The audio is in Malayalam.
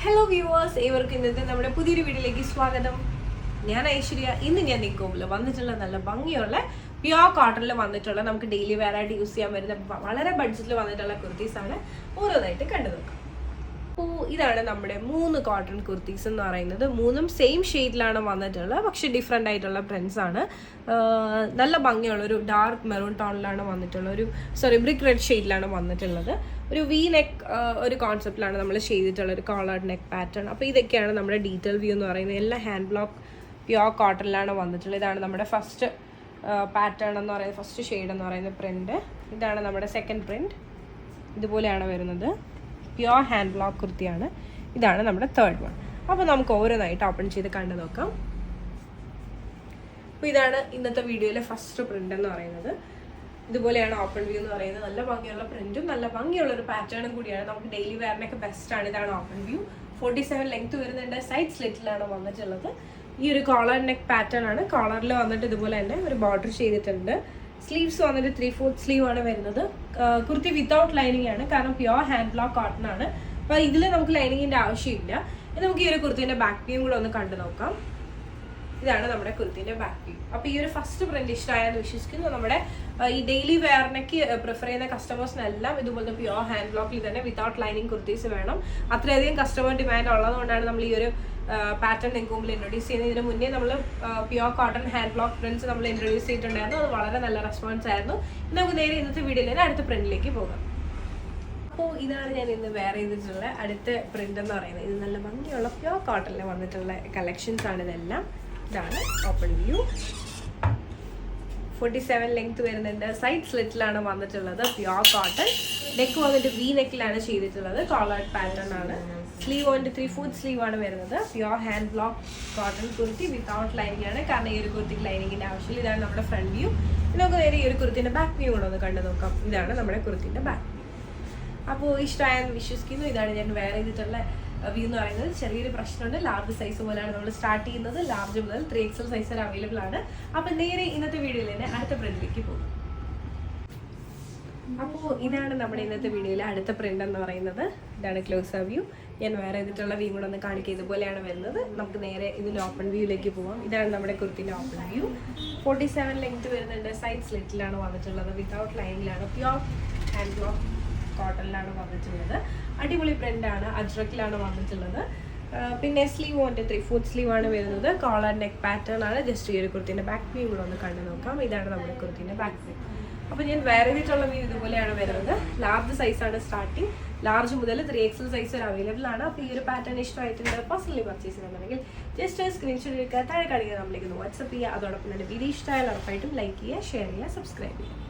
ഹലോ വ്യൂവേഴ്സ്, ഏവർക്കും ഇന്നത്തെ നമ്മുടെ പുതിയൊരു വീഡിയോയിലേക്ക് സ്വാഗതം. ഞാൻ ഐശ്വര്യ. ഇന്ന് ഞാൻ നിൽക്കുമ്പോൾ വന്നിട്ടുള്ള നല്ല ഭംഗിയുള്ള പ്യോർ കോട്ടണിൽ വന്നിട്ടുള്ള നമുക്ക് ഡെയിലി വെയർ ആയിട്ട് യൂസ് ചെയ്യാൻ വരുന്ന വളരെ ബഡ്ജറ്റിൽ വന്നിട്ടുള്ള കുർത്തീസാണ് ഓരോന്നായിട്ട് കണ്ടു നോക്കാം. അപ്പോൾ ഇതാണ് നമ്മുടെ 3 കോട്ടൺ കുർത്തീസ് എന്ന് പറയുന്നത്. 3ഉം സെയിം ഷെയ്ഡിലാണ് വന്നിട്ടുള്ളത്, പക്ഷെ ഡിഫറെൻ്റ് ആയിട്ടുള്ള പ്രിൻസ് ആണ്. നല്ല ഭംഗിയുള്ള ഒരു ഡാർക്ക് മെറൂൺ ടോണിലാണ് വന്നിട്ടുള്ളത്, ബ്രിക്ക് റെഡ് ഷെയ്ഡിലാണ് വന്നിട്ടുള്ളത്. ഒരു വി നെക്ക് ഒരു കോൺസെപ്റ്റിലാണ് നമ്മൾ ചെയ്തിട്ടുള്ള ഒരു കോളർ നെക്ക് പാറ്റേൺ. അപ്പോൾ ഇതൊക്കെയാണ് നമ്മുടെ ഡീറ്റെയിൽ വ്യൂ എന്ന് പറയുന്നത്. എല്ലാം ഹാൻഡ് ബ്ലോക്ക് പ്യോർ കോട്ടണിലാണ് വന്നിട്ടുള്ളത്. ഇതാണ് നമ്മുടെ ഫസ്റ്റ് പാറ്റേൺ എന്ന് പറയുന്നത്, ഫസ്റ്റ് ഷെയ്ഡ് എന്ന് പറയുന്ന പ്രിൻറ്റ്. ഇതാണ് നമ്മുടെ സെക്കൻഡ് പ്രിൻറ്റ്, ഇതുപോലെയാണ് വരുന്നത്. പ്യോർ ഹാൻഡ് ബ്ലോക്ക് കുർത്തിയാണ്. ഇതാണ് നമ്മുടെ തേർഡ് വൺ. അപ്പോൾ നമുക്ക് ഓരോന്നായിട്ട് ഓപ്പൺ ചെയ്ത് കണ്ടു നോക്കാം. അപ്പോൾ ഇതാണ് ഇന്നത്തെ വീഡിയോയിലെ ഫസ്റ്റ് പ്രിൻ്റ് എന്ന് പറയുന്നത്. ഇതുപോലെയാണ് ഓപ്പൺ വ്യൂ എന്ന് പറയുന്നത്. നല്ല ഭംഗിയുള്ള പ്രിന്റും നല്ല ഭംഗിയുള്ള ഒരു പാറ്റേണും കൂടിയാണ്. നമുക്ക് ഡെയിലി വെയറിനൊക്കെ ബെസ്റ്റ് ആണ്. ഇതാണ് ഓപ്പൺ വ്യൂ. 47 ലെങ്ത് വരുന്നുണ്ട്. സൈഡ് സ്ലിറ്റിലാണ് വന്നിട്ടുള്ളത്. ഈ ഒരു കോളർ നെക്ക് പാറ്റേൺ ആണ്. കോളറിൽ വന്നിട്ട് ഇതുപോലെ തന്നെ ഒരു ബോർഡർ ചെയ്തിട്ടുണ്ട്. സ്ലീവ്സ് വന്നിട്ട് 3/4 സ്ലീവ് ആണ് വരുന്നത്. കുർത്തി വിത്തൗട്ട് ലൈനിങ് ആണ്, കാരണം പ്യോർ ഹാൻഡ് ബ്ലോക്ക് കോട്ടൺ ആണ്. അപ്പോൾ ഇതിൽ നമുക്ക് ലൈനിങ്ങിൻ്റെ ആവശ്യമില്ല. ഇനി നമുക്ക് ഈ ഒരു കുർത്തിന്റെ ബാക്ക് വ്യൂ കൂടെ ഒന്ന് കണ്ടു നോക്കാം. ഇതാണ് നമ്മുടെ കുർത്തിന്റെ ബാക്ക് വ്യൂ. അപ്പോൾ ഈ ഒരു ഫസ്റ്റ് പ്രിന്റ് ഇഷ്ടമായെന്ന് വിശ്വസിക്കുന്നു. നമ്മുടെ ഈ ഡെയിലി വെയറിനൊക്കെ പ്രിഫർ ചെയ്യുന്ന കസ്റ്റമേഴ്സിനെല്ലാം ഇതുപോലത്തെ പ്യോർ ഹാൻഡ് ബ്ലോക്കിൽ തന്നെ വിത്തൗട്ട് ലൈനിങ് കുർത്തീസ് വേണം. അത്രയധികം കസ്റ്റമർ ഡിമാൻഡ് ഉള്ളതുകൊണ്ടാണ് നമ്മൾ ഈ ഒരു പാറ്റേൺ നിങ്ങൾക്ക് മുമ്പിൽ ഇൻട്രൊഡ്യൂസ് ചെയ്യുന്നത്. ഇതിന് മുന്നേ നമ്മൾ pure cotton hand block prints നമ്മൾ ഇൻട്രൊഡ്യൂസ് ചെയ്തിട്ടുണ്ടായിരുന്നു. അത് വളരെ നല്ല റെസ്പോൺസ് ആയിരുന്നു. നമുക്ക് നേരെ ഇന്നത്തെ വീഡിയോയിൽ തന്നെ അടുത്ത പ്രിന്റിലേക്ക് പോകാം. അപ്പോൾ ഇതാണ് ഞാൻ ഇന്ന് വെയർ ചെയ്തിട്ടുള്ള അടുത്ത പ്രിന്റ് എന്ന് പറയുന്നത്. ഇത് നല്ല ഭംഗിയുള്ള പ്യോർ കോട്ടണിൽ വന്നിട്ടുള്ള കളക്ഷൻസ് ആണ് ഇതെല്ലാം. ഇതാണ് ഓപ്പൺ വ്യൂ. 47 ലെങ്ത് വരുന്നുണ്ട്. സൈഡ് സ്ലിറ്റിലാണ് വന്നിട്ടുള്ളത്. Pure cotton. നെക്ക് വന്നിട്ട് വി നെക്കിലാണ് ചെയ്തിട്ടുള്ളത്. കോളർ പാറ്റേൺ ആണ്. സ്ലീവ് വന്നിട്ട് 3/4 സ്ലീവ് ആണ് വരുന്നത്. Pure hand block cotton kurti without lining ആണ്, കാരണം ഈ ഒരു കുർത്തിക്ക് ലൈനിങ്ങിന്റെ ആവശ്യമില്ല. ഇതാണ് നമ്മുടെ ഫ്രണ്ട് വ്യൂ. നമുക്ക് നേരെ ഈ ഒരു കുർത്തിന്റെ ബാക്ക് വ്യൂ കൂടെ ഒന്ന് കണ്ടു നോക്കാം. ഇതാണ് നമ്മുടെ കുർത്തിന്റെ ബാക്ക് വ്യൂ. അപ്പോൾ ഇഷ്ടമായെന്ന് വിശ്വസിക്കുന്നു. ഇതാണ് ഞാൻ വെയർ ചെയ്തിട്ടുള്ള വ്യൂ എന്ന് പറയുന്നത്. ചെറിയൊരു പ്രശ്നമുണ്ട്. ലാർജ് സൈസ് പോലെയാണ് നമ്മൾ സ്റ്റാർട്ട് ചെയ്യുന്നത്. ലാർജ് മുതൽ 3XL സൈസ് വരെ അവൈലബിൾ ആണ്. അപ്പം നേരെ ഇന്നത്തെ വീഡിയോയിൽ തന്നെ അടുത്ത പ്രിന്റിലേക്ക് പോകും. അപ്പോൾ ഇതാണ് നമ്മുടെ ഇന്നത്തെ വീഡിയോയിലെ അടുത്ത പ്രിന്റ് എന്ന് പറയുന്നത്. ഇതാണ് ക്ലോസർ വ്യൂ. ഞാൻ വേറെ ചെയ്തിട്ടുള്ള വ്യൂ കൂടെ ഒന്ന് കാണിക്കുക. ഇതുപോലെയാണ് വരുന്നത്. നമുക്ക് നേരെ ഇതിൻ്റെ ഓപ്പൺ വ്യൂയിലേക്ക് പോകാം. ഇതാണ് നമ്മുടെ കുർത്തിൻ്റെ ഓപ്പൺ വ്യൂ. 47 ലെങ്ത് വരുന്നുണ്ട്. സൈഡ് സ്ലിറ്റിലാണ് വന്നിട്ടുള്ളത്. വിത്തൗട്ട് ലൈനിലാണ്. പ്യോർ ഹാൻഡ് ബ്ലോക്ക് കോട്ടണിലാണ് വന്നിട്ടുള്ളത്. അടിപൊളി പ്രിന്റാണ്. അജ്രക്കിലാണ് വന്നിട്ടുള്ളത്. പിന്നെ സ്ലീവ് വന്നിട്ട് 3/4 സ്ലീവ് ആണ് വരുന്നത്. കോളർ നെക്ക് പാറ്റേൺ ആണ്. ജസ്റ്റ് ഈ ഒരു കുർത്തിൻ്റെ ബാക്ക് വ്യൂ കൂടെ ഒന്ന് കണ്ടു നോക്കാം. ഇതാണ് നമ്മുടെ കുർത്തിൻ്റെ ബാക്ക് വ്യൂ. അപ്പോൾ ഞാൻ വേറെ ചെയ്തിട്ടുള്ള വ്യൂ ഇതുപോലെയാണ് വരുന്നത്. ലാർജ് സൈസാണ് സ്റ്റാർട്ടിങ്. ലാർജ് മുതൽ 3XL സൈസ് വരെ അവൈലബിൾ ആണ്. അപ്പോൾ ഈ ഒരു പാറ്റേൺ ഇഷ്ടമായിട്ടുണ്ട്, പേഴ്സണലി പർച്ചേസ് ചെയ്യുന്നുണ്ടെങ്കിൽ ജസ്റ്റ് സ്ക്രീൻഷോട്ട് എടുക്കുക, താഴെ കാണിക്കുക, നമ്മളിലേക്ക് വാട്സപ്പ് ചെയ്യുക. അതോടൊപ്പം തന്നെ വീഡിയോ ഇഷ്ടമായാൽ ഉറപ്പായിട്ടും ലൈക്ക് ചെയ്യുക, ഷെയർ ചെയ്യുക, സബ്സ്ക്രൈബ് ചെയ്യുക.